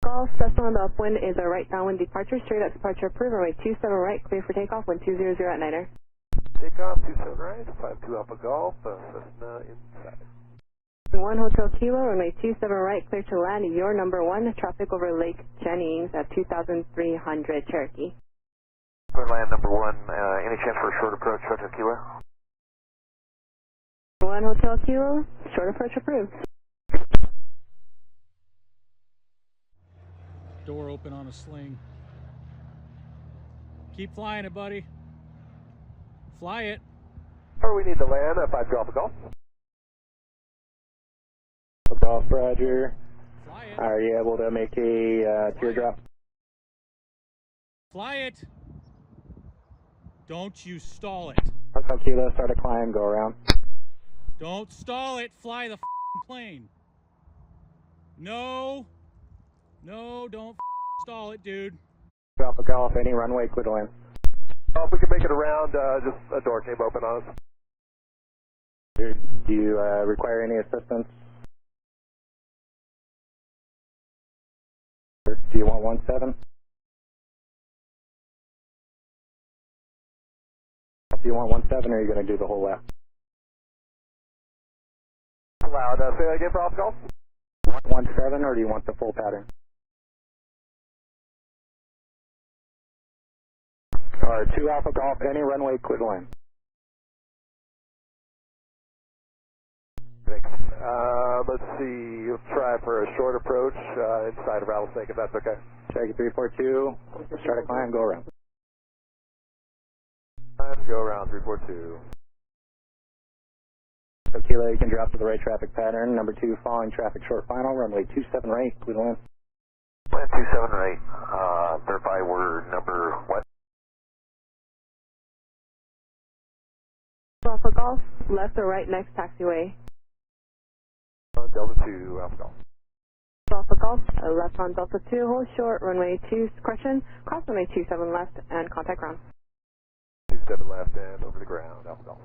Golf, Cessna on the upwind is a right downwind departure, straight up departure approved, runway 27 right, clear for takeoff, wind 200 at Niner. Takeoff, 27 right, 52 Alpha Golf, Cessna inside. 1 Hotel Kilo, runway 27 right, clear to land, your number 1, traffic over Lake Jennings at 2,300 Cherokee. Clear land number 1, any chance for a short approach, Hotel Kilo? 1 Hotel Kilo, short approach approved. Door open on a sling. Keep flying it, buddy. Fly it. Or we need to land at 52 Alpha Golf. Golf, Roger. Fly it. Are you able to make a teardrop? Fly it. Don't you stall it. Hotel Kilo, start a climb, go around. Don't stall it. Fly the plane. No. No, don't stall it, dude. Alpha Golf, any runway, clear to land. If we can make it around, just a door came open on us. Do you require any assistance? Do you want 17? Do you want 17 or are you going to do the whole lap? Allowed, say that again for Alpha Golf? 17 or do you want the full pattern? Or 2 Alpha Golf, any runway, clear to land. Thanks. Let's see, you'll try for a short approach inside of Rattlesnake if that's okay. Check it 342, start a climb, go around. Climb, go around 342. So Kilo, you can drop to the right traffic pattern. Number 2, following traffic short final, runway 27 right, clear to land. Land 27 right, verify we're number what? Alpha Golf, left or right next taxiway. Delta 2, Alpha Golf. Alpha Golf, left on Delta 2, hold short, runway 2, correction, cross runway 27 left and contact ground. 27 left and over the ground, Alpha Golf.